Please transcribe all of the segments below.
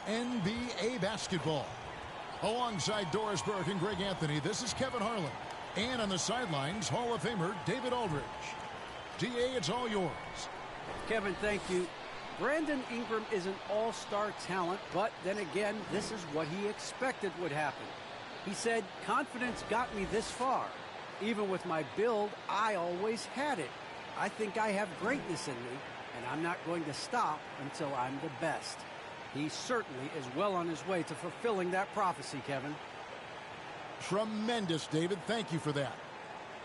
NBA basketball. Alongside Doris Burke and Greg Anthony, this is Kevin Harlan. And on the sidelines, Hall of Famer David Aldridge. DA, it's all yours. Kevin, thank you. Brandon Ingram is an all-star talent, but then again, this is what he expected would happen. He said, confidence got me this far. Even with my build, I always had it. I think I have greatness in me, and I'm not going to stop until I'm the best. He certainly is well on his way to fulfilling that prophecy, Kevin. Tremendous, David. Thank you for that.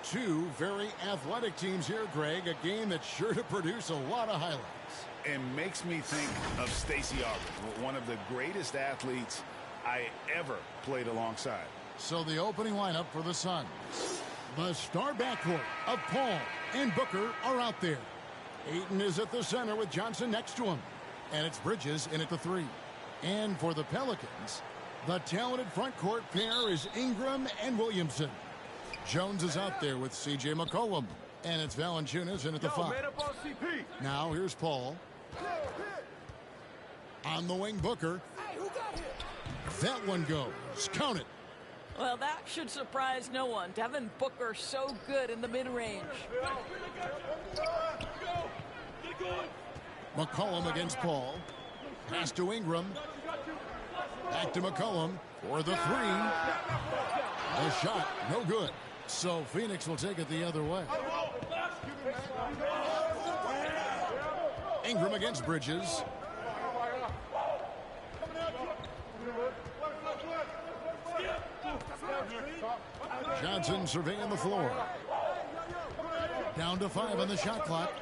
Two very athletic teams here, Greg. A game that's sure to produce a lot of highlights. And makes me think of Stacey Augmon, one of the greatest athletes I ever played alongside. So the opening lineup for the Suns. The star backcourt of Paul and Booker are out there. Ayton is at the center with Johnson next to him. And it's Bridges in at the three. And for the Pelicans, the talented front court pair is Ingram and Williamson. Jones is out there with C.J. McCollum. And it's Valanciunas in at the five. Now here's Paul. On the wing, Booker. That one goes. Count it. Well, that should surprise no one. Devin Booker so good in the mid-range. McCollum against Paul. Pass to Ingram. Back to McCollum for the three. The shot, no good. So Phoenix will take it the other way. Ingram against Bridges. Johnson surveying the floor. Down to 5 on the shot clock.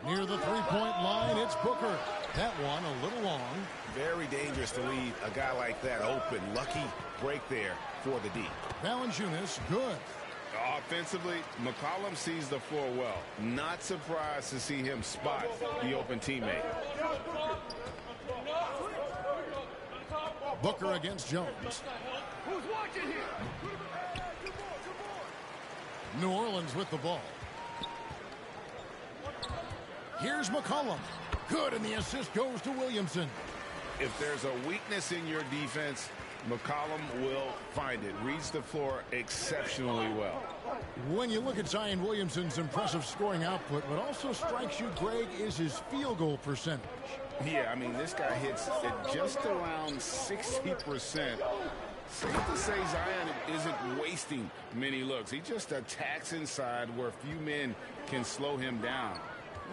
Near the three-point line, it's Booker. That one a little long. Very dangerous to leave a guy like that open. Lucky break there for the D. Valanciunas, good. Offensively, McCollum sees the floor well. Not surprised to see him spot the open teammate. Booker against Jones. Who's watching here? New Orleans with the ball. Here's McCollum. Good, and the assist goes to Williamson. If there's a weakness in your defense, McCollum will find it. Reads the floor exceptionally well. When you look at Zion Williamson's impressive scoring output, what also strikes you, Greg, is his field goal percentage. Yeah, I mean, this guy hits at just around 60%. Safe to say Zion isn't wasting many looks. He just attacks inside where few men can slow him down.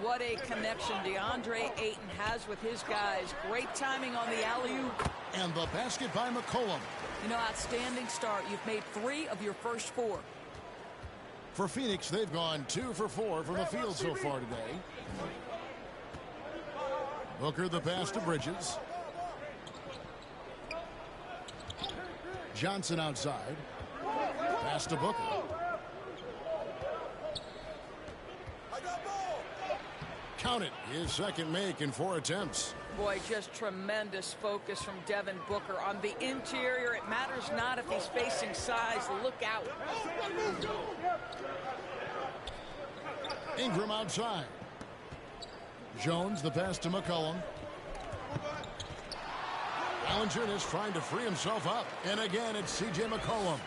What a connection DeAndre Ayton has with his guys. Great timing on the alley-oop. And the basket by McCollum. You know, outstanding start. You've made 3 of your first 4. For Phoenix, they've gone 2 for 4 from the field so far today. Booker the pass to Bridges. Johnson outside. Pass to Booker. Count it. His second make in 4 attempts. Boy, just tremendous focus from Devin Booker. On the interior, it matters not if he's facing size. Look out. Ingram outside. Jones the pass to McCollum. Valanciunas trying to free himself up. And again, it's C.J. McCollum.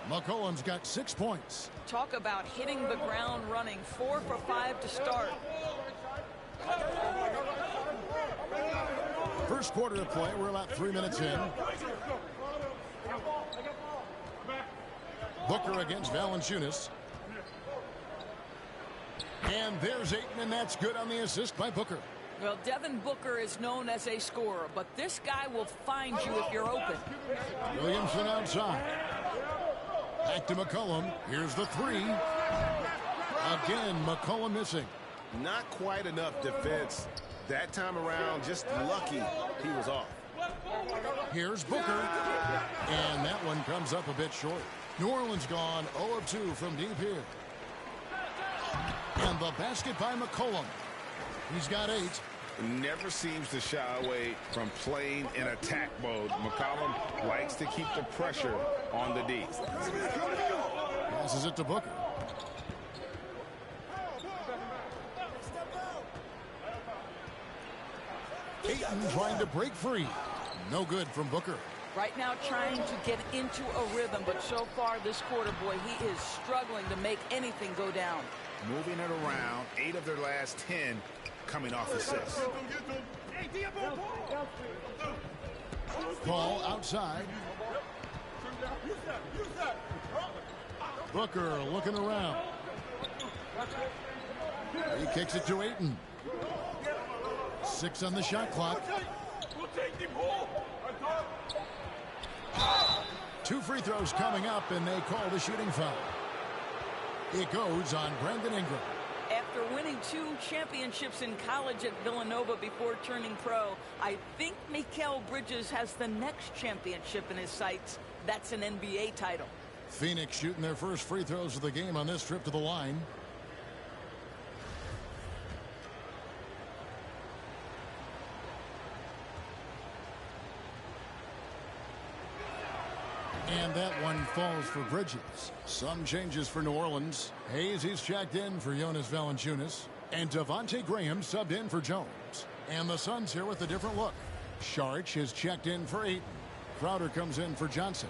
McCollum's got 6 points. Talk about hitting the ground running. 4 for 5 to start. First quarter of play. We're about 3 minutes in. Booker against Valanciunas. And there's Ayton, and that's good on the assist by Booker. Well, Devin Booker is known as a scorer, but this guy will find you if you're open. Williamson outside. Back to McCollum. Here's the three. Again, McCollum missing. Not quite enough defense that time around. Just lucky he was off. Here's Booker. And that one comes up a bit short. New Orleans gone 0 of 2 from deep here. And the basket by McCollum. He's got 8. Never seems to shy away from playing in attack mode. McCollum likes to keep the pressure on the D. Passes it to Booker. Ayton trying to break free. No good from Booker. Right now trying to get into a rhythm, but so far this quarter, boy, he is struggling to make anything go down. Moving it around, 8 of their last 10 coming off assists. Ball outside. Booker looking around. He kicks it to Ayton. 6 on the shot clock. 2 free throws coming up, and they call the shooting foul. It goes on Brandon Ingram. After winning 2 championships in college at Villanova before turning pro, I think Mikal Bridges has the next championship in his sights. That's an NBA title. Phoenix shooting their first free throws of the game on this trip to the line. And that one falls for Bridges. Some changes for New Orleans. Hayes, he's checked in for Jonas Valanciunas. And Devontae Graham subbed in for Jones. And the Suns here with a different look. Saric is checked in for Ayton. Crowder comes in for Johnson.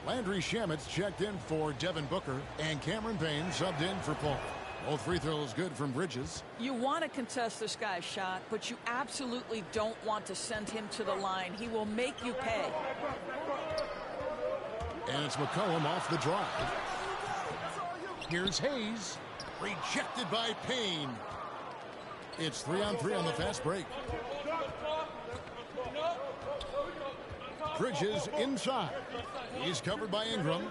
Landry Shamet's checked in for Devin Booker. And Cameron Payne subbed in for Paul. Both free throws good from Bridges. You want to contest this guy's shot, but you absolutely don't want to send him to the line. He will make you pay. And it's McCollum off the drive. Here's Hayes. Rejected by Payne. It's 3-on-3 on the fast break. Bridges inside. He's covered by Ingram.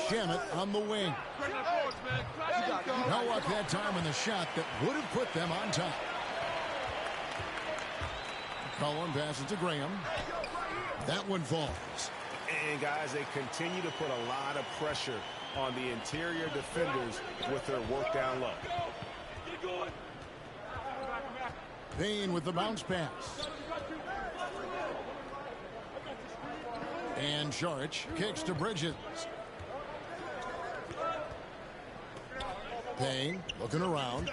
Shamet on the wing. No luck that time in the shot that would have put them on top. McCollum passes to Graham. That one falls. And guys, they continue to put a lot of pressure on the interior defenders with their work down low. Payne with the bounce pass. And Saric kicks to Bridges. Payne looking around.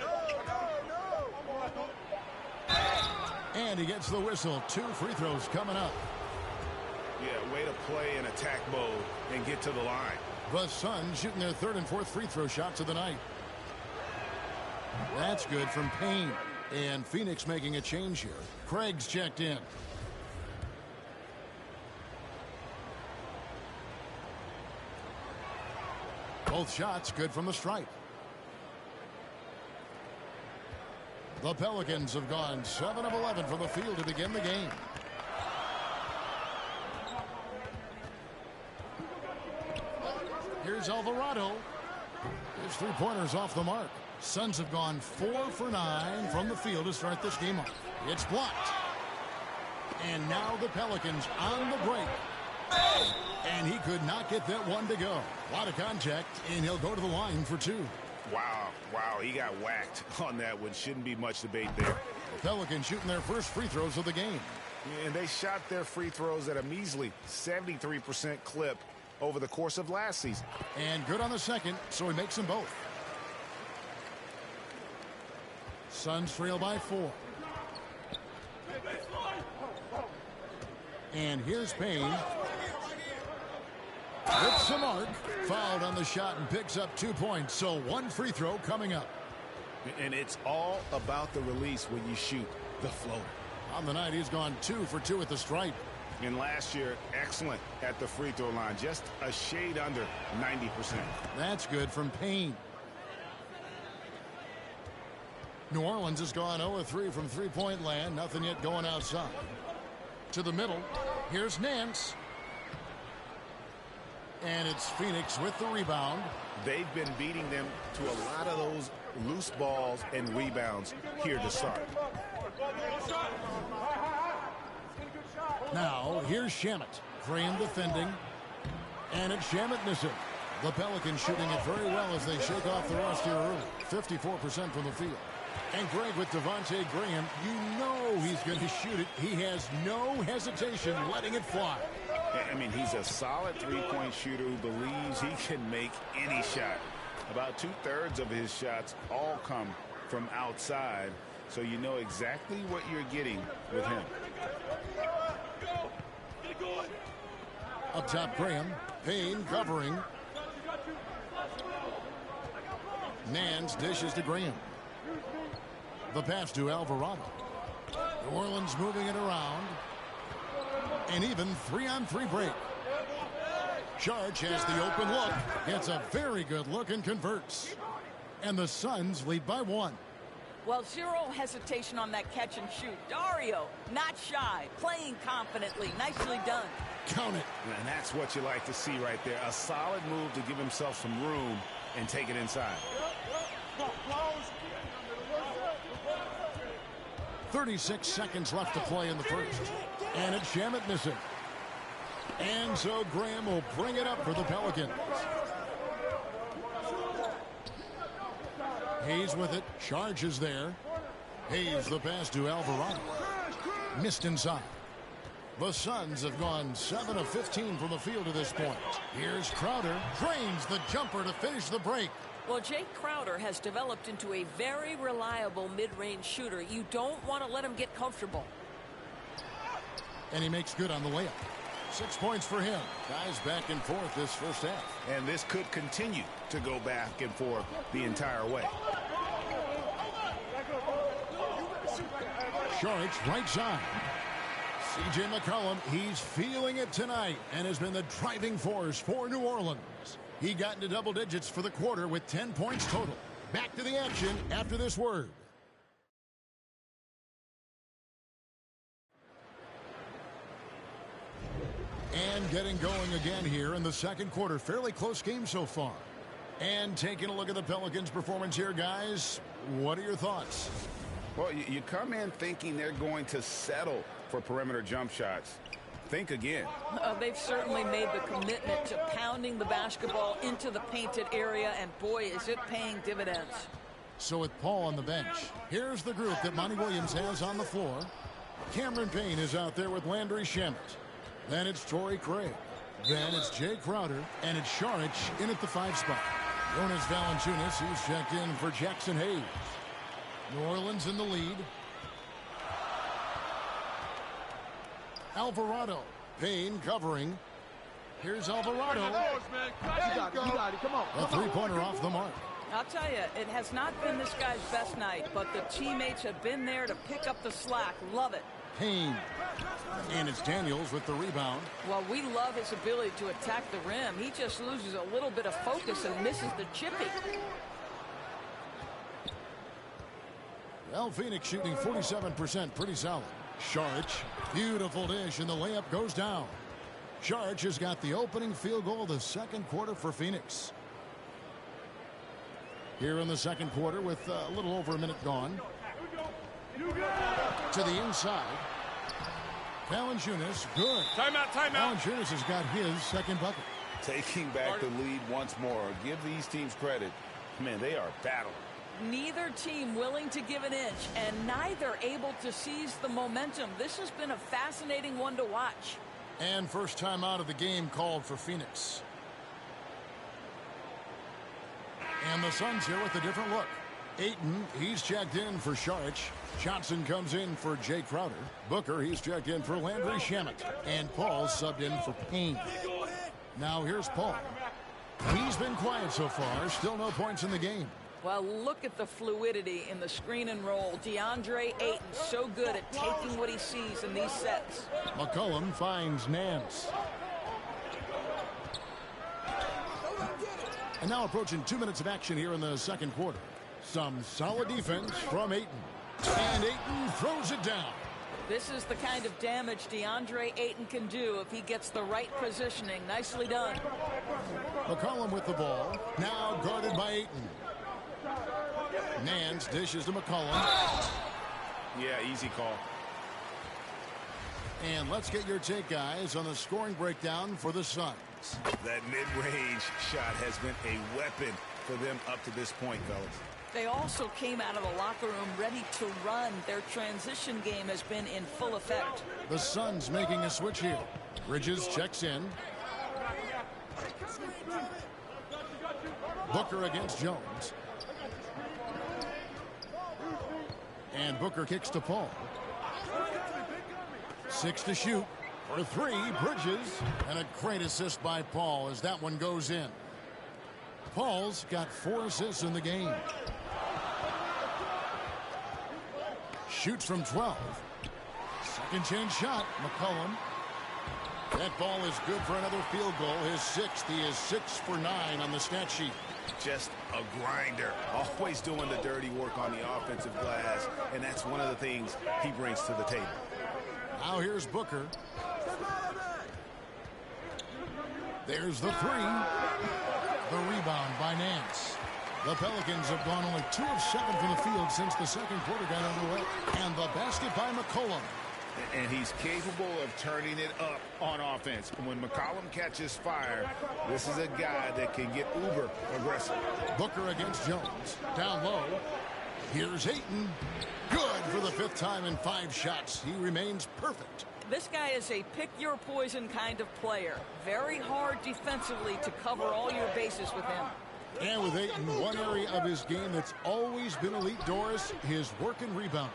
And he gets the whistle. 2 free throws coming up. Yeah, way to play in attack mode and get to the line. The Suns shooting their 3rd and 4th free throw shots of the night. That's good from Payne. And Phoenix making a change here. Craig's checked in. Both shots good from the stripe. The Pelicans have gone 7 of 11 from the field to begin the game. Here's Alvarado. His 3-pointers off the mark. Suns have gone 4 for 9 from the field to start this game off. It's blocked. And now the Pelicans on the break. And he could not get that one to go. A lot of contact, and he'll go to the line for 2. Wow, he got whacked on that one. Shouldn't be much debate there. The Pelicans shooting their first free throws of the game. And they shot their free throws at a measly 73% clip over the course of last season. And good on the second, so he makes them both. Suns trail by 4. And here's Payne. Hits the mark. Fouled on the shot and picks up 2 points. So 1 free throw coming up. And it's all about the release when you shoot the floater. On the night, he's gone 2 for 2 at the stripe. And last year, excellent at the free throw line. Just a shade under 90%. That's good from Payne. New Orleans has gone 0-3 from three-point land. Nothing yet going outside. To the middle. Here's Nance. And it's Phoenix with the rebound. They've been beating them to a lot of those loose balls and rebounds here to start. Now, here's Shamet. Graham defending. And it's Shamet missing. The Pelicans shooting it very well as they shake off the rust here early. 54% from the field. And Greg with Devontae Graham, you know he's going to shoot it. He has no hesitation letting it fly. I mean, he's a solid three-point shooter who believes he can make any shot. About 2/3 of his shots all come from outside. so you know exactly what you're getting with him. Up top, Graham. Payne covering. Nance dishes to Graham. The pass to Alvarado. New Orleans moving it around. An even 3-on-3 break. Sharch has the open look. Gets a very good look and converts. And the Suns lead by 1. Well, zero hesitation on that catch and shoot. Dario, not shy, playing confidently. Nicely done. Count it. And that's what you like to see right there. A solid move to give himself some room and take it inside. 36 seconds left to play in the first. And it's Shamet missing. And so Graham will bring it up for the Pelicans. Hayes with it. Charge is there. Hayes the pass to Alvarado. Missed inside. The Suns have gone 7 of 15 from the field to this point. Here's Crowder. Drains the jumper to finish the break. Well, Jake Crowder has developed into a very reliable mid-range shooter. You don't want to let him get comfortable. And he makes good on the layup. 6 points for him. Guys back and forth this first half. And this could continue to go back and forth the entire way. Sharch right side. C.J. McCollum, he's feeling it tonight and has been the driving force for New Orleans. He got into double digits for the quarter with 10 points total. Back to the action after this word. And getting going again here in the second quarter. Fairly close game so far. And taking a look at the Pelicans' performance here, guys. What are your thoughts? Well, you come in thinking they're going to settle for perimeter jump shots. Think again. They've certainly made the commitment to pounding the basketball into the painted area, and boy, is it paying dividends. So with Paul on the bench, here's the group that Monty Williams has on the floor. Cameron Payne is out there with Landry Shamet. Then it's Torrey Craig. Then it's Jay Crowder, and it's Sharch in at the 5 spot. Jonas Valanciunas, he's checked in for Jackson Hayes. New Orleans in the lead. Alvarado. Payne covering. Here's Alvarado. You got it. Come on. A three-pointer off the mark. I'll tell you, it has not been this guy's best night, but the teammates have been there to pick up the slack. Love it. Payne. And it's Daniels with the rebound. Well, we love his ability to attack the rim. He just loses a little bit of focus and misses the chippy. Well, Phoenix shooting 47%, pretty solid. Sharch, beautiful dish, and the layup goes down. Sharch has got the opening field goal of the second quarter for Phoenix. Here in the second quarter with a little over a minute gone. To the inside. Valanciunas, good. Timeout. Valanciunas has got his second bucket. Taking back the lead once more. Give these teams credit. Man, they are battling. Neither team willing to give an inch, and neither able to seize the momentum. This has been a fascinating one to watch. And first time out of the game called for Phoenix. And the Suns here with a different look. Ayton, he's checked in for Sharch. Johnson comes in for Jay Crowder. Booker, he's checked in for Landry Shamet. And Paul subbed in for Payne. Now here's Paul. He's been quiet so far. Still no points in the game. Well, look at the fluidity in the screen and roll. DeAndre Ayton so good at taking what he sees in these sets. McCollum finds Nance. And now approaching 2 minutes of action here in the second quarter. Some solid defense from Ayton. And Ayton throws it down. This is the kind of damage DeAndre Ayton can do if he gets the right positioning. Nicely done. McCollum with the ball. Now guarded by Ayton. Nance dishes to McCollum. Yeah, easy call. And let's get your take, guys, on the scoring breakdown for the Suns. That mid-range shot has been a weapon for them up to this point, fellas. They also came out of the locker room ready to run. Their transition game has been in full effect. The Suns making a switch here. Bridges checks in. Booker against Jones. And Booker kicks to Paul. 6 to shoot. For 3, Bridges. And a great assist by Paul as that one goes in. Paul's got 4 assists in the game. Shoots from 12. Second chance shot. McCollum. That ball is good for another field goal. His 6th. He is 6 for 9 on the stat sheet. Just a grinder. Always doing the dirty work on the offensive glass. And that's one of the things he brings to the table. Now here's Booker. There's the 3. The rebound by Nance. The Pelicans have gone only 2 of 7 from the field since the second quarter got underway. And the basket by McCollum. And he's capable of turning it up on offense. When McCollum catches fire, this is a guy that can get uber aggressive. Booker against Jones. Down low. Here's Ayton. Good for the 5th time in 5 shots. He remains perfect. This guy is a pick-your-poison kind of player. Very hard defensively to cover all your bases with him. And with Ayton, one area of his game that's always been elite, Doris, his work and rebound.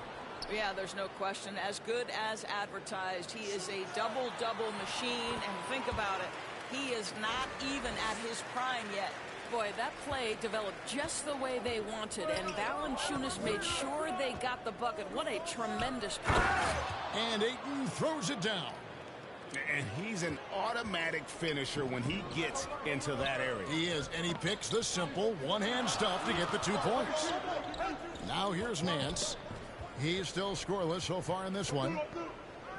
Yeah, there's no question. As good as advertised. He is a double-double machine. And think about it. He is not even at his prime yet. Boy, that play developed just the way they wanted, and Valanciunas made sure they got the bucket. What a tremendous pass. And Ayton throws it down. And he's an automatic finisher when he gets into that area. He is, and he picks the simple one-hand stuff to get the 2 points. Now here's Nance. He's still scoreless so far in this one.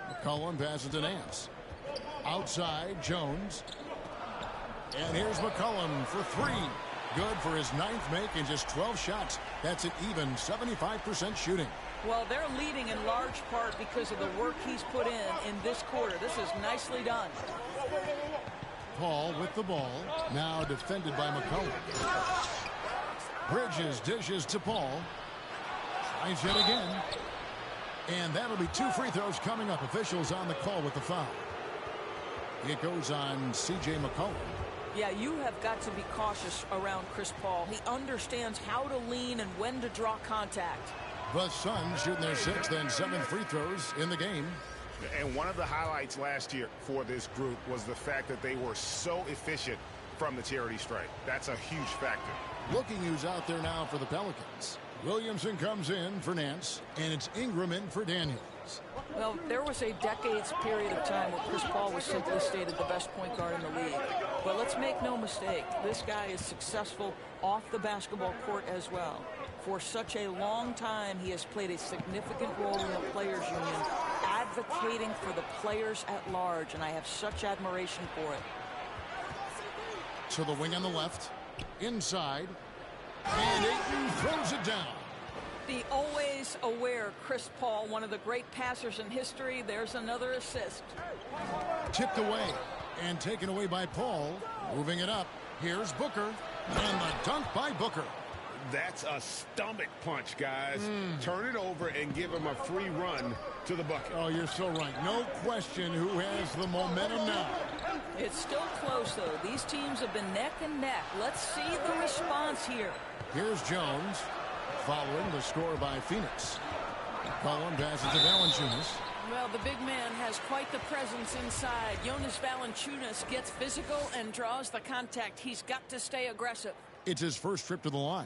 McCollum passes to Nance. Outside, Jones. And here's McCollum for 3. Good for his 9th make in just 12 shots. That's an even 75% shooting. Well, they're leading in large part because of the work he's put in this quarter. This is nicely done. Paul with the ball. Now defended by McCollum. Bridges dishes to Paul. Tries yet again. And that'll be 2 free throws coming up. Officials on the call with the foul. It goes on C.J. McCollum. Yeah, you have got to be cautious around Chris Paul. He understands how to lean and when to draw contact. The Suns shooting their 6th and 7th free throws in the game. And one of the highlights last year for this group was the fact that they were so efficient from the charity stripe. That's a huge factor. Looking who's out there now for the Pelicans. Williamson comes in for Nance, and it's Ingram in for Daniels. Well, there was a decades period of time where Chris Paul was simply stated the best point guard in the league. But let's make no mistake, this guy is successful off the basketball court as well. For such a long time, he has played a significant role in the players' union, advocating for the players at large, and I have such admiration for it. To the wing on the left, inside, and Ayton throws it down. The always aware Chris Paul, one of the great passers in history. There's another assist. Tipped away and taken away by Paul. Moving it up. Here's Booker. And the dunk by Booker. That's a stomach punch, guys. Turn it over and give him a free run to the bucket. Oh, you're so right. No question who has the momentum now. It's still close, though. These teams have been neck and neck. Let's see the response here. Here's Jones. Following the score by Phoenix. McCollum passes to Valanciunas. Well, the big man has quite the presence inside. Jonas Valanciunas gets physical and draws the contact. He's got to stay aggressive. It's his first trip to the line.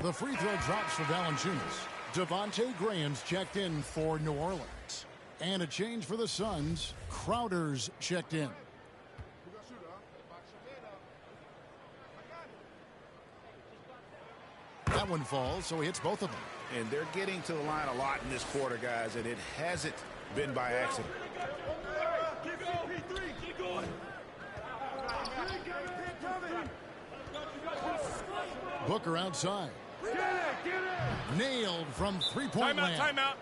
The free throw drops for Valanciunas. Devontae Graham's checked in for New Orleans. And a change for the Suns. Crowder's checked in. That one falls, so he hits both of them. And they're getting to the line a lot in this quarter, guys, and it hasn't been by accident. Booker outside. Nailed from three-point land. Timeout.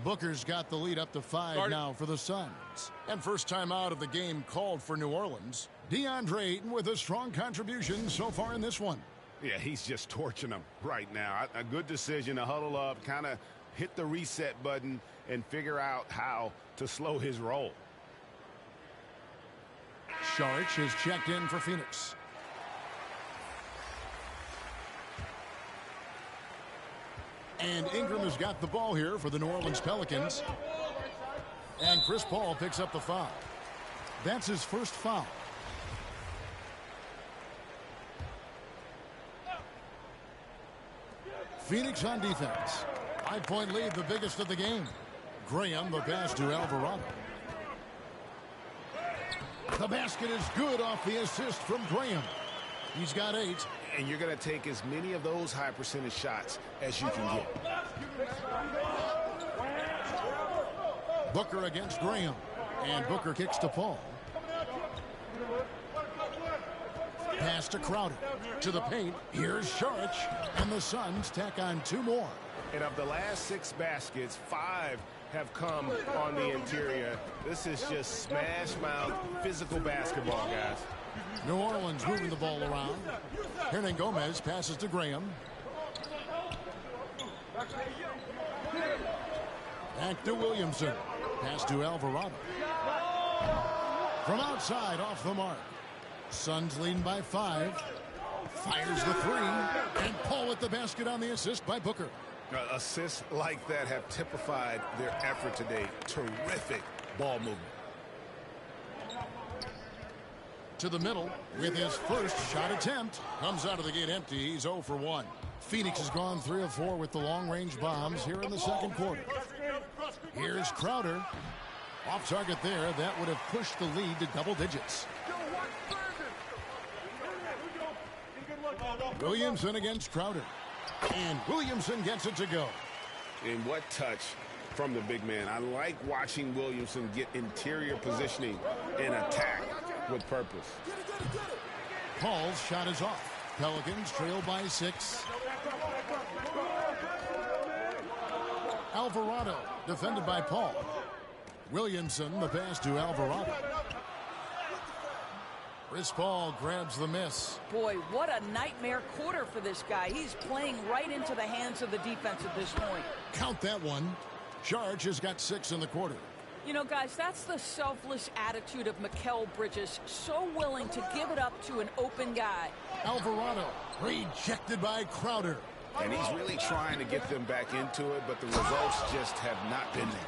Booker's got the lead up to 5 now for the Suns. And first timeout of the game called for New Orleans. DeAndre Ayton with a strong contribution so far in this one. Yeah, he's just torching them right now. A good decision to huddle up, kind of hit the reset button, and figure out how to slow his roll. Saric is checked in for Phoenix. And Ingram has got the ball here for the New Orleans Pelicans. And Chris Paul picks up the foul. That's his first foul. Phoenix on defense. 5-point lead, the biggest of the game. Graham, the pass to Alvarado. The basket is good off the assist from Graham. He's got 8. And you're going to take as many of those high percentage shots as you can get. Booker against Graham. And Booker kicks to Paul. Pass to Crowder. To the paint. Here's Saric. And the Suns tack on 2 more. And of the last 6 baskets, 5 have come on the interior. This is just smash mouth physical basketball, guys. New Orleans moving the ball around. Hernan Gomez passes to Graham. Back to Williamson. Pass to Alvarado. From outside, off the mark. Suns leading by 5. Fires the 3. And Paul with the basket on the assist by Booker. Assists like that have typified their effort today. Terrific ball movement. To the middle with his first shot attempt. Comes out of the gate empty. He's 0 for 1. Phoenix has gone 3 of 4 with the long-range bombs here in the second quarter. Here's Crowder. Off target there. That would have pushed the lead to double digits. Williamson against Crowder. And Williamson gets it to go. And what touch from the big man. I like watching Williamson get interior positioning and attack with purpose. Paul's shot is off. Pelicans trail by 6. Alvarado defended by Paul. Williamson, the pass to Alvarado. Chris Paul grabs the miss. Boy, what a nightmare quarter for this guy. He's playing right into the hands of the defense at this point. Count that one. Saric has got 6 in the quarter. You know, guys, that's the selfless attitude of Mikal Bridges. So willing to give it up to an open guy. Alvarado rejected by Crowder. And he's really trying to get them back into it, but the results just have not been there.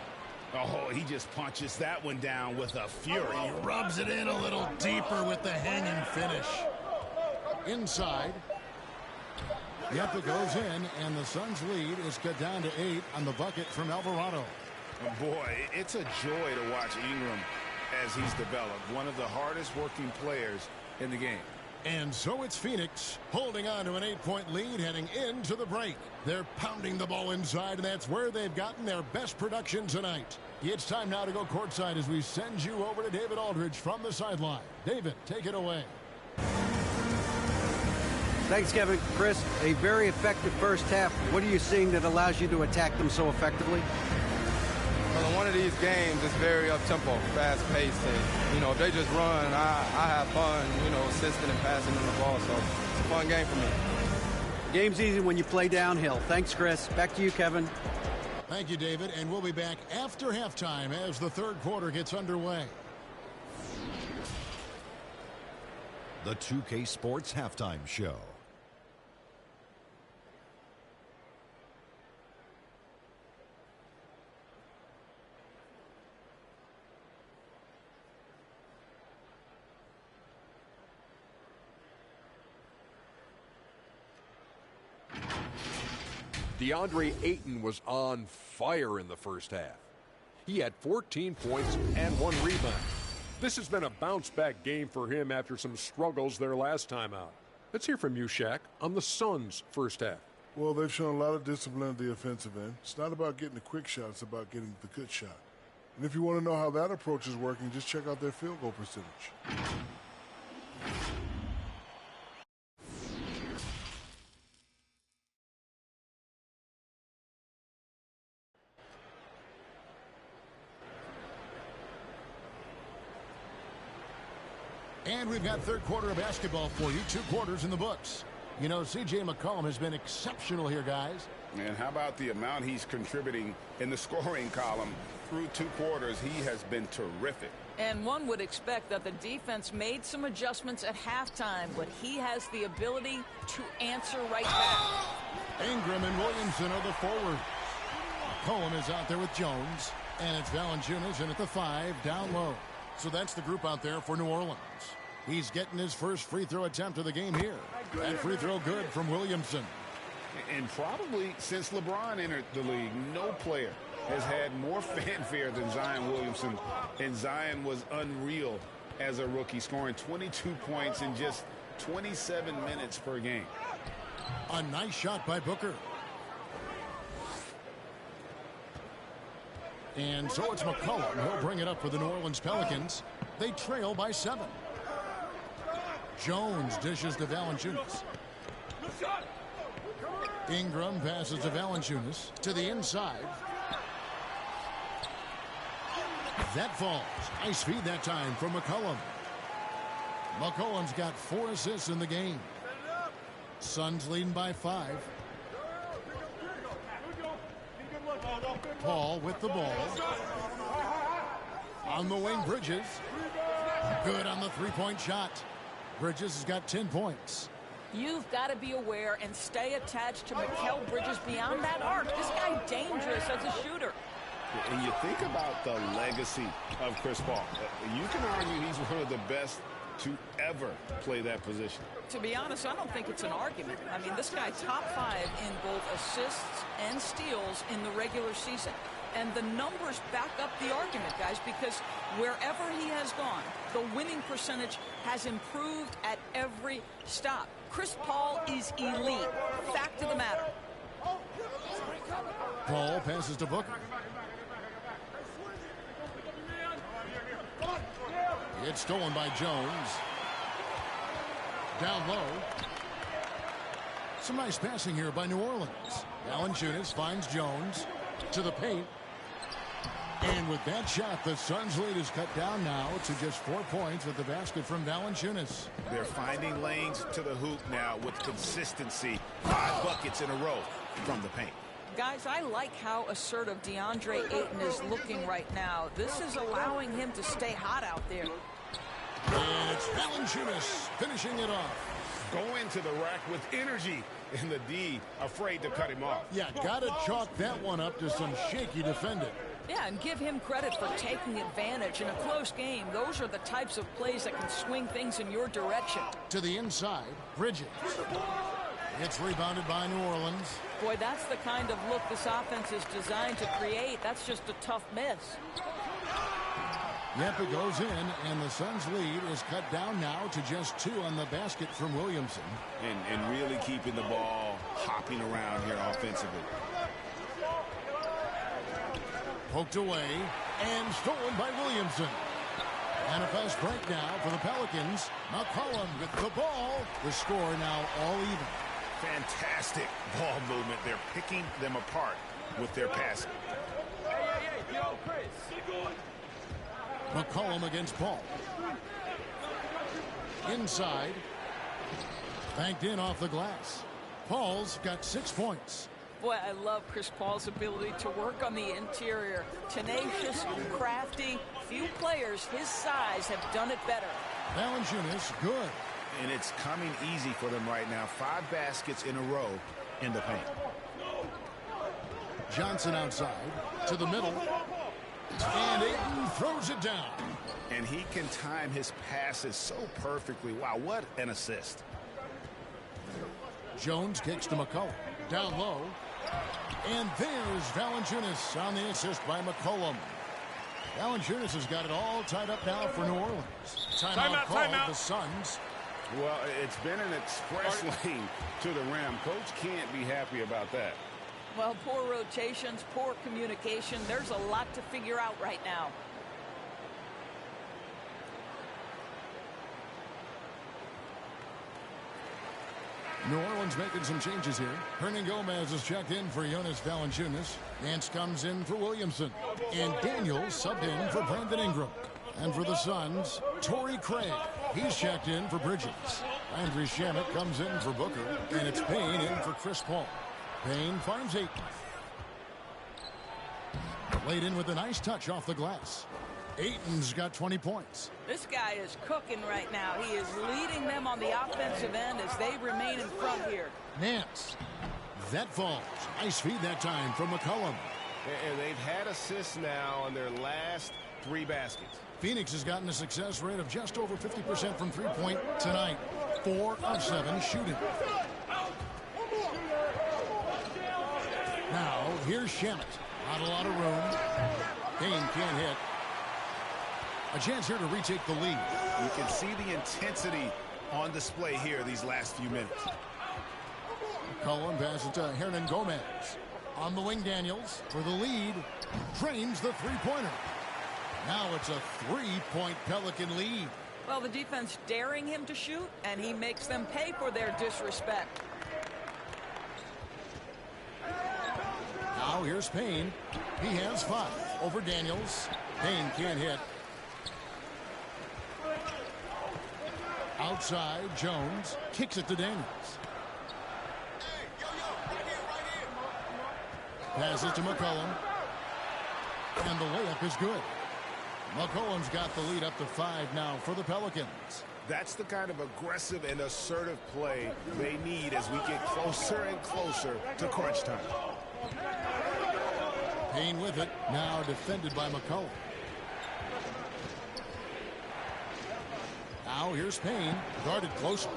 Oh, he just punches that one down with a fury. He rubs it in a little deeper with the hanging finish. Inside. Yep, it goes in, and the Suns' lead is cut down to 8 on the bucket from Alvarado. Oh boy, it's a joy to watch Ingram as he's developed. One of the hardest working players in the game. And so it's Phoenix holding on to an 8-point lead heading into the break. They're pounding the ball inside, and that's where they've gotten their best production tonight. It's time now to go courtside as we send you over to David Aldridge from the sideline. David, take it away. Thanks, Kevin. Chris, a very effective first half. What are you seeing that allows you to attack them so effectively? Well, in one of these games, it's very up-tempo, fast-paced. And, you know, if they just run, I have fun, you know, assisting and passing them the ball. So it's a fun game for me. Game's easy when you play downhill. Thanks, Chris. Back to you, Kevin. Thank you, David. And we'll be back after halftime as the third quarter gets underway. The 2K Sports Halftime Show. DeAndre Ayton was on fire in the first half. He had 14 points and 1 rebound. This has been a bounce-back game for him after some struggles their last time out. Let's hear from you, Shaq, on the Suns' first half. Well, they've shown a lot of discipline at the offensive end. It's not about getting the quick shot, it's about getting the good shot. And if you want to know how that approach is working, just check out their field goal percentage. And we've got third quarter of basketball for you. 2 quarters in the books. You know, C.J. McCollum has been exceptional here, guys. And how about the amount he's contributing in the scoring column through 2 quarters? He has been terrific. And one would expect that the defense made some adjustments at halftime, but he has the ability to answer right back. Ingram and Williamson are the forwards. Cohen is out there with Jones. And it's Valanciunas in at the 5, down low. So that's the group out there for New Orleans. He's getting his first free throw attempt of the game here. That free throw good from Williamson. And probably since LeBron entered the league, no player has had more fanfare than Zion Williamson. And Zion was unreal as a rookie, scoring 22 points in just 27 minutes per game. A nice shot by Booker. And so it's McCollum. He'll bring it up for the New Orleans Pelicans. They trail by 7. Jones dishes to Valanciunas. Ingram passes to Valanciunas to the inside. That falls. Nice feed that time from McCollum. McCollum's got 4 assists in the game. Suns leading by 5. Paul with the ball. On the wing, Bridges. Good on the three-point shot. Bridges has got 10 points. You've got to be aware and stay attached to Mikal Bridges beyond that arc. This guy dangerous as a shooter. And you think about the legacy of Chris Paul. You can argue he's one of the best to ever play that position. To be honest, I don't think it's an argument. I mean, this guy top 5 in both assists and steals in the regular season. And the numbers back up the argument, guys, because wherever he has gone, the winning percentage has improved at every stop. Chris Paul is elite. Fact of the matter. Paul passes to Booker. It's stolen by Jones. Down low. Some nice passing here by New Orleans. Valanciunas finds Jones to the paint. And with that shot, the Suns' lead is cut down now to just 4 points with the basket from Valanciunas. They're finding lanes to the hoop now with consistency. 5 buckets in a row from the paint. Guys, I like how assertive DeAndre Ayton is looking right now. This is allowing him to stay hot out there. And it's Valanciunas finishing it off. Going to the rack with energy, and the D afraid to cut him off. Yeah, got to chalk that one up to some shaky defending. Yeah, and give him credit for taking advantage in a close game. Those are the types of plays that can swing things in your direction. To the inside, Bridges. It's rebounded by New Orleans. Boy, that's the kind of look this offense is designed to create. That's just a tough miss. Yep, it goes in, and the Suns' lead is cut down now to just 2 on the basket from Williamson. And really keeping the ball hopping around here offensively. Poked away and stolen by Williamson. And a fast break now for the Pelicans. McCollum with the ball. The score now all even. Fantastic ball movement. They're picking them apart with their passing. McCollum against Paul. Inside. Banked in off the glass. Paul's got 6 points. Boy, I love Chris Paul's ability to work on the interior. Tenacious, crafty. Few players his size have done it better. Valanciunas, good. And it's coming easy for them right now. 5 baskets in a row in the paint. Johnson outside to the middle. And Ayton throws it down. And he can time his passes so perfectly. Wow, what an assist. Jones kicks to McCollum. Down low. And there's Valanciunas on the assist by McCollum. Valanciunas has got it all tied up now for New Orleans. Timeout called the Suns. Well, it's been an express lane to the rim. Coach can't be happy about that. Well, poor rotations, poor communication. There's a lot to figure out right now. New Orleans making some changes here. Hernan Gomez is checked in for Jonas Valanciunas. Nance comes in for Williamson. And Daniels subbed in for Brandon Ingram. And for the Suns, Torrey Craig. He's checked in for Bridges. Andrew Shamet comes in for Booker. And it's Payne in for Chris Paul. Payne finds Ayton. Laid in with a nice touch off the glass. Ayton's got 20 points. This guy is cooking right now. He is leading them on the offensive end as they remain in front here. Nance. that falls. Nice feed that time from McCollum. And they've had assists now on their last 3 baskets. Phoenix has gotten a success rate of just over 50% from three-point tonight. 4 of 7 shooting. Now, here's Shamet. Not a lot of room. Payne can't hit. A chance here to retake the lead. You can see the intensity on display here these last few minutes. McCollum passes to Hernan Gomez. On the wing, Daniels for the lead. Drains the three-pointer. Now it's a 3-point Pelican lead. Well, the defense daring him to shoot, and he makes them pay for their disrespect. Now here's Payne. He has 5 over Daniels. Payne can't hit. Outside, Jones kicks it to Daniels. Passes to McCollum. And the layup is good. McCollum's got the lead up to 5 now for the Pelicans. That's the kind of aggressive and assertive play they need as we get closer and closer to crunch time. Payne with it. Now defended by McCollum. Now here's Payne. Guarded closely.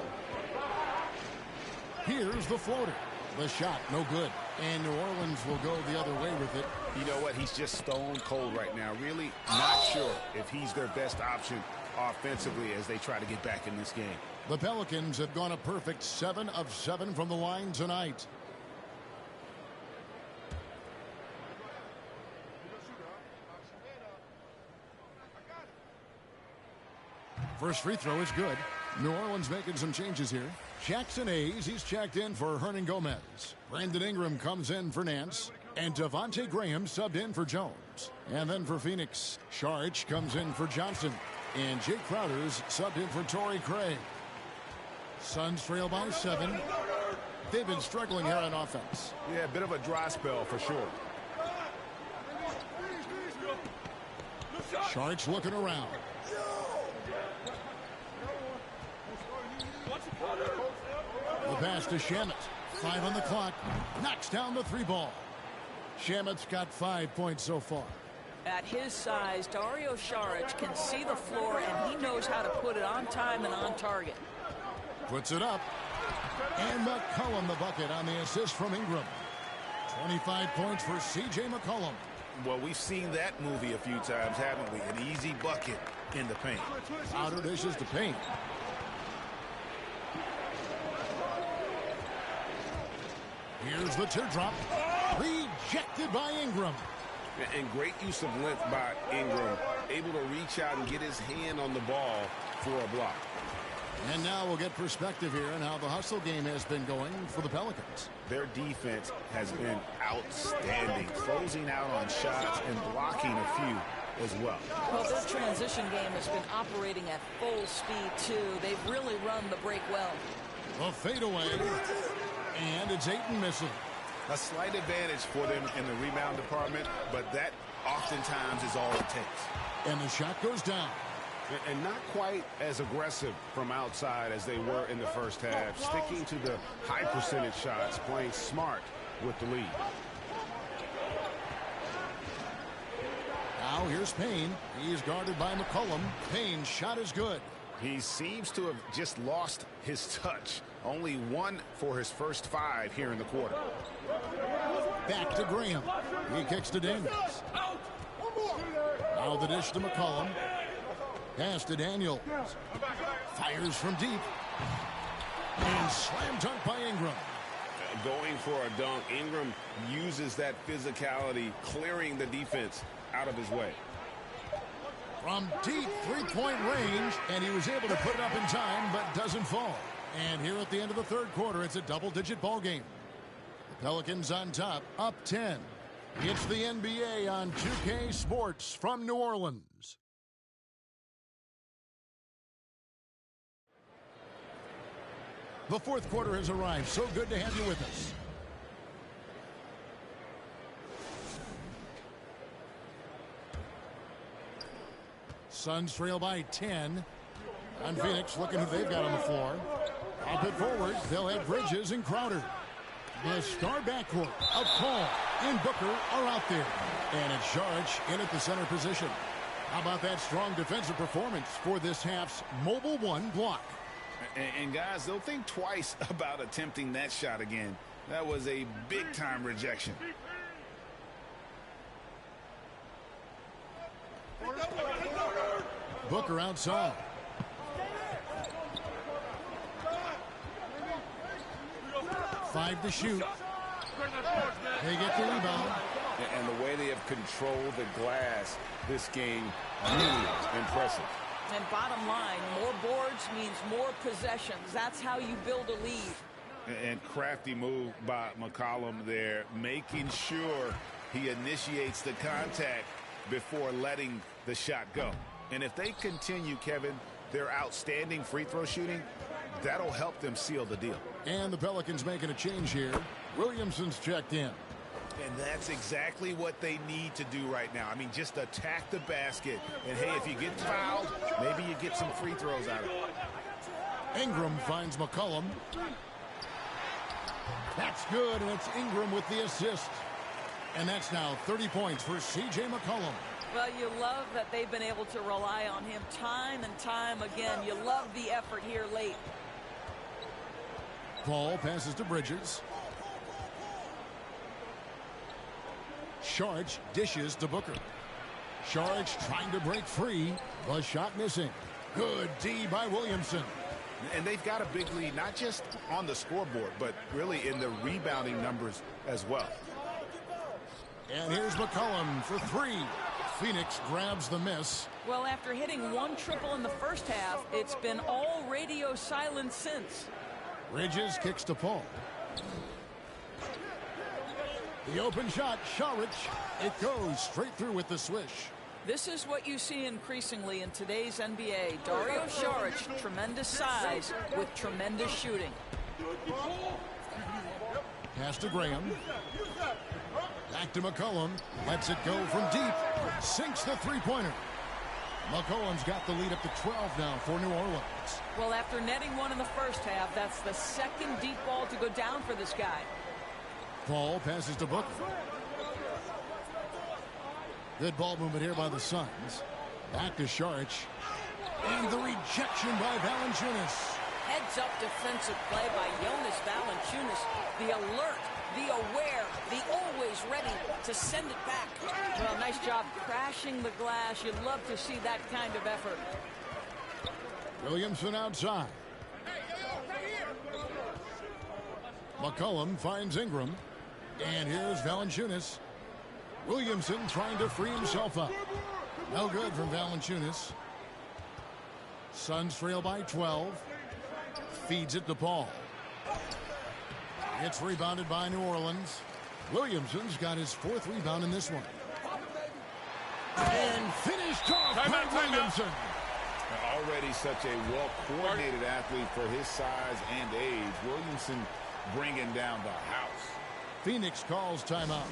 Here's the floater. The shot, no good. And New Orleans will go the other way with it. You know what? He's just stone cold right now. Really not sure if he's their best option offensively as they try to get back in this game. The Pelicans have gone a perfect 7 of 7 from the line tonight. First free throw is good. New Orleans making some changes here. Jackson Hayes, he's checked in for Hernan Gomez. Brandon Ingram comes in for Nance. And Devontae Graham subbed in for Jones. And then for Phoenix, Saric comes in for Johnson. And Jake Crowder's subbed in for Torrey Craig. Suns trail by 7. They've been struggling here on offense. Yeah, a bit of a dry spell for sure. Saric looking around. The pass to Shamet. 5 on the clock. Knocks down the 3 ball. Shamet's got 5 points so far. At his size, Dario Saric can see the floor, and he knows how to put it on time and on target. Puts it up. And McCollum the bucket on the assist from Ingram. 25 points for C.J. McCollum. Well, we've seen that movie a few times, haven't we? An easy bucket in the paint. Outer dishes to Payne. Here's the teardrop. Rejected by Ingram. And great use of length by Ingram. Able to reach out and get his hand on the ball for a block. And now we'll get perspective here on how the hustle game has been going for the Pelicans. Their defense has been outstanding, closing out on shots and blocking a few as well. Well, their transition game has been operating at full speed, too. They've really run the break well. A fadeaway. And it's Ayton missing. A slight advantage for them in the rebound department, but that oftentimes is all it takes. And the shot goes down. And not quite as aggressive from outside as they were in the first half. Sticking to the high percentage shots, playing smart with the lead. Now here's Payne. He's guarded by McCollum. Payne's shot is good. He seems to have just lost his touch. Only 1 for his first 5 here in the quarter. Back to Graham. He kicks to Daniels. Now the dish to McCollum. Pass to Daniels. Fires from deep. And slam dunk by Ingram. Going for a dunk. Ingram uses that physicality, clearing the defense out of his way. From deep three-point range, and he was able to put it up in time, but doesn't fall. And here at the end of the third quarter, it's a double-digit ball game. The Pelicans on top, up 10. It's the NBA on 2K Sports from New Orleans. The fourth quarter has arrived. So good to have you with us. Suns trail by 10. And Phoenix looking who they've got on the floor. Up it forward. They'll have Bridges and Crowder. The star backcourt of Paul and Booker are out there. And it's Saric in at the center position. How about that strong defensive performance for this half's mobile one block? And guys, they'll think twice about attempting that shot again. That was a big-time rejection. Booker outside. Five to shoot. They get the rebound. And the way they have controlled the glass this game, really impressive. And bottom line, more boards means more possessions. That's how you build a lead. And crafty move by McCollum there, making sure he initiates the contact before letting the shot go. And if they continue, Kevin, their outstanding free throw shooting, that'll help them seal the deal. And the Pelicans making a change here. Williamson's checked in. And that's exactly what they need to do right now. I mean, just attack the basket. And, hey, if you get fouled, maybe you get some free throws out of it. Ingram finds McCollum. That's good, and it's Ingram with the assist. And that's now 30 points for C.J. McCollum. Well, you love that they've been able to rely on him time and time again. You love the effort here late. Paul passes to Bridges. Saric dishes to Booker. Saric trying to break free. The shot missing. Good D by Williamson. And they've got a big lead, not just on the scoreboard, but really in the rebounding numbers as well. And here's McCollum for three. Phoenix grabs the miss. Well, after hitting one triple in the first half, it's been all radio silence since. Bridges kicks to Paul. The open shot, Saric. It goes straight through with the swish. This is what you see increasingly in today's NBA. Dario Saric, tremendous size with tremendous shooting. Pass to Graham. Back to McCollum. Lets it go from deep. Sinks the three-pointer. McCollum's got the lead up to 12 now for New Orleans. Well, after netting one in the first half, that's the second deep ball to go down for this guy. Paul passes to Booker. Good ball movement here by the Suns. Back to Saric. And the rejection by Valanciunas. Heads-up defensive play by Jonas Valanciunas. The alert, the aware, the always ready to send it back. Well, nice job crashing the glass. You'd love to see that kind of effort. Williamson outside. McCollum finds Ingram. And here's Valanciunas. Williamson trying to free himself up. No good from Valanciunas. Suns trail by 12. Feeds it to Paul. It's rebounded by New Orleans. Williamson's got his fourth rebound in this one. And finished off by Williamson. Already such a well-coordinated athlete for his size and age. Williamson bringing down the house. Phoenix calls timeout.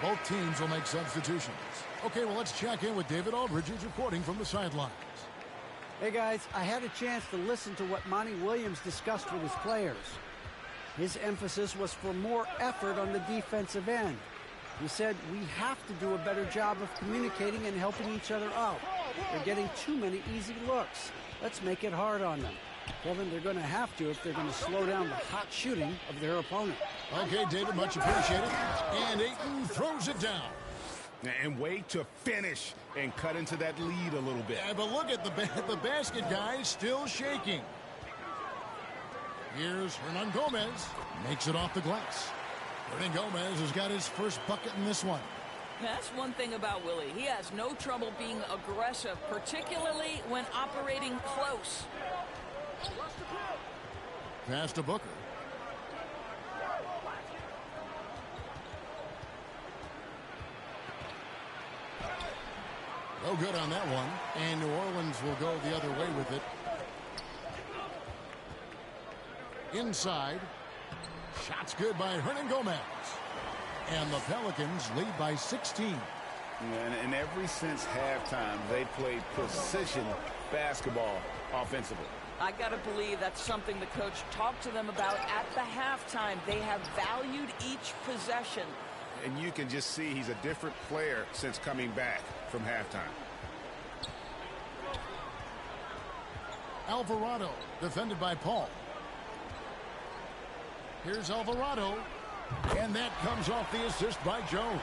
Both teams will make substitutions. Okay, well, let's check in with David Aldridge, who's reporting from the sidelines. Hey, guys, I had a chance to listen to what Monty Williams discussed with his players. His emphasis was for more effort on the defensive end. He said, we have to do a better job of communicating and helping each other out. They're getting too many easy looks. Let's make it hard on them. Kevin, they're going to have to if they're going to slow down the hot shooting of their opponent. Okay, David, much appreciated. And Ayton throws it down. And wait to finish and cut into that lead a little bit. Yeah, but look at the basket guy still shaking. Here's Hernan Gomez. Makes it off the glass. Hernan Gomez has got his first bucket in this one. That's one thing about Willie. He has no trouble being aggressive, particularly when operating close. Pass to Booker. No good on that one. And New Orleans will go the other way with it. Inside. Shots good by Hernan Gomez. And the Pelicans lead by 16. And ever since halftime, they played precision basketball offensively. I got to believe that's something the coach talked to them about at the halftime. They have valued each possession. And you can just see he's a different player since coming back from halftime. Alvarado, defended by Paul. Here's Alvarado. And that comes off the assist by Jones.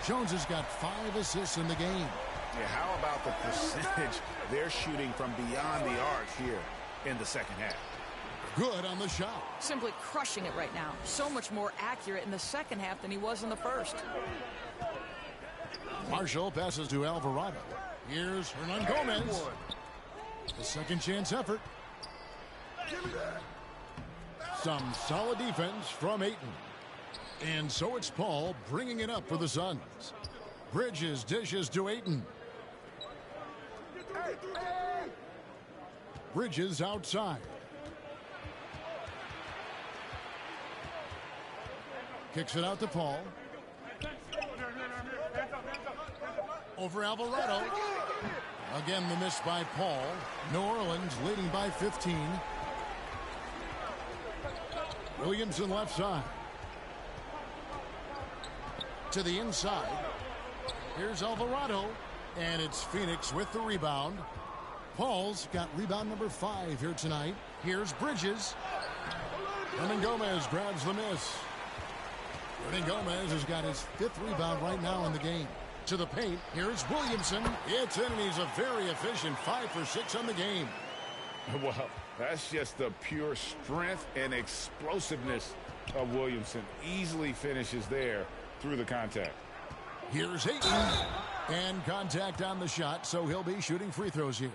Jones has got 5 assists in the game. Yeah, how about the percentage they're shooting from beyond the arc here in the second half? Good on the shot. Simply crushing it right now. So much more accurate in the second half than he was in the first. Marshall passes to Alvarado. Here's Hernan Gomez. The second chance effort. Some solid defense from Ayton. And so it's Paul bringing it up for the Suns. Bridges dishes to Ayton. Bridges outside. Kicks it out to Paul. Over Alvarado. Again, the miss by Paul. New Orleans leading by 15. Williamson left side. To the inside. Here's Alvarado. And it's Phoenix with the rebound. Paul's got rebound number 5 here tonight. Here's Bridges. Hernan Gomez grabs the miss. Hernan Gomez has got his 5th rebound right now in the game. To the paint. Here's Williamson. It's in, and he's a very efficient 5 for 6 on the game. Well, that's just the pure strength and explosiveness of Williamson. Easily finishes there through the contact. Here's Ayton. And contact on the shot, so he'll be shooting free throws here.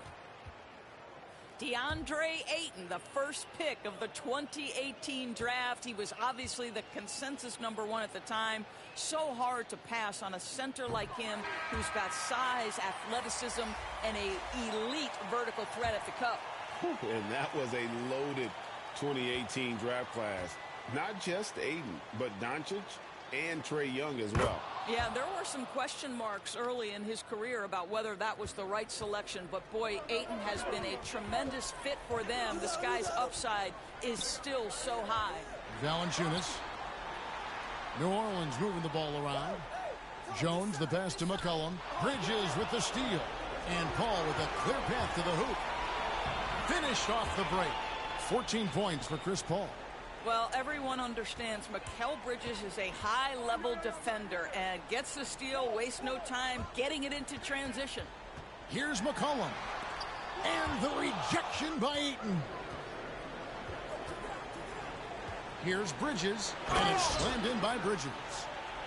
DeAndre Ayton, the first pick of the 2018 draft. He was obviously the consensus #1 at the time. So hard to pass on a center like him who's got size, athleticism, and an elite vertical threat at the cup. And that was a loaded 2018 draft class. Not just Ayton, but Doncic and Trae Young as well. Yeah, there were some question marks early in his career about whether that was the right selection. But, boy, Ayton has been a tremendous fit for them. This guy's upside is still so high. Valanciunas. New Orleans moving the ball around. Jones, the pass to McCollum. Bridges with the steal. And Paul with a clear path to the hoop. Finished off the break. 14 points for Chris Paul. Well, everyone understands Mikal Bridges is a high-level defender and gets the steal, wastes no time getting it into transition. Here's McCollum. And the rejection by Ayton. Here's Bridges, and it's slammed in by Bridges.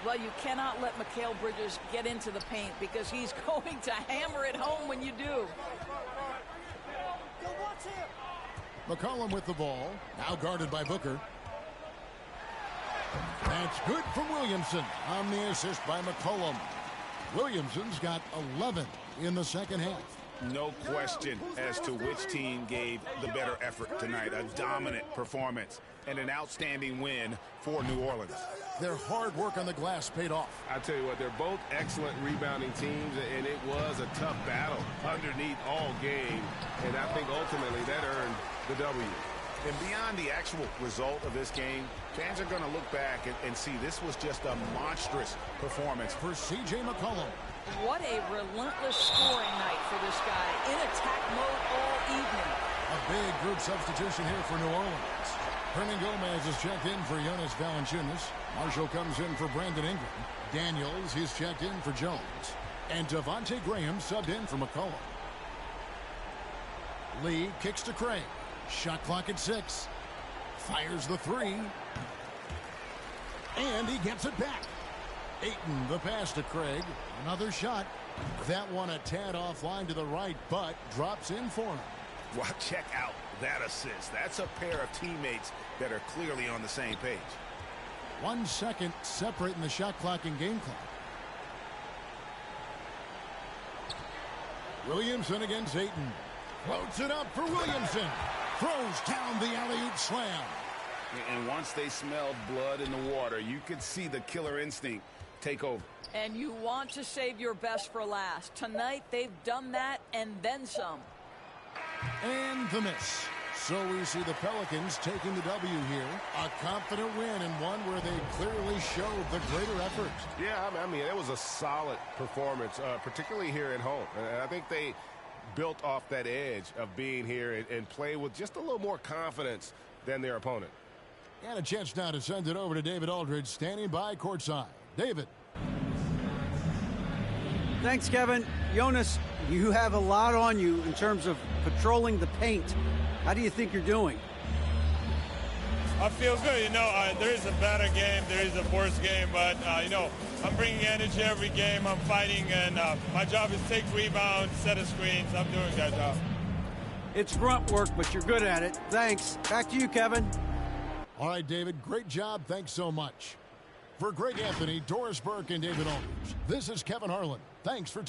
Well, you cannot let Mikal Bridges get into the paint because he's going to hammer it home when you do. McCollum with the ball, now guarded by Booker. That's good from Williamson on the assist by McCollum. Williamson's got 11 in the second half. No question as to which team gave the better effort tonight. A dominant performance and an outstanding win for New Orleans. Their hard work on the glass paid off. I tell you what, they're both excellent rebounding teams, and it was a tough battle underneath all game. And I think ultimately that earned the W. And beyond the actual result of this game, fans are going to look back and see this was just a monstrous performance for C.J. McCollum. What a relentless scoring night for this guy. In attack mode all evening. A big group substitution here for New Orleans. Hernan Gomez is checked in for Jonas Valanciunas. Marshall comes in for Brandon Ingram. Daniels is checked in for Jones. And Devontae Graham subbed in for McCollum. Lee kicks to Craig. Shot clock at 6. Fires the 3. And he gets it back. Ayton, the pass to Craig. Another shot. That one a tad offline to the right, but drops in for him. Well, check out that assist. That's a pair of teammates that are clearly on the same page. 1 second separating the shot clock and game clock. Williamson against Ayton. Floats it up for Williamson. Throws down the alley-oop slam. And once they smelled blood in the water, you could see the killer instinct take over. And you want to save your best for last. Tonight, they've done that and then some. And the miss. So we see the Pelicans taking the W here. A confident win and one where they clearly showed the greater effort. Yeah, I mean, it was a solid performance, particularly here at home. And I think they built off that edge of being here and play with just a little more confidence than their opponent. And a chance now to send it over to David Aldridge, standing by courtside. David. Thanks, Kevin. Jonas, you have a lot on you in terms of patrolling the paint. How do you think you're doing? I feel good. You know, there is a better game, there is a worse game, but, you know, I'm bringing energy every game. I'm fighting, and my job is take rebounds, set of screens. I'm doing that job. It's grunt work, but you're good at it. Thanks. Back to you, Kevin. All right, David, great job. Thanks so much. For Greg Anthony, Doris Burke, and David Aldridge, this is Kevin Harlan. Thanks for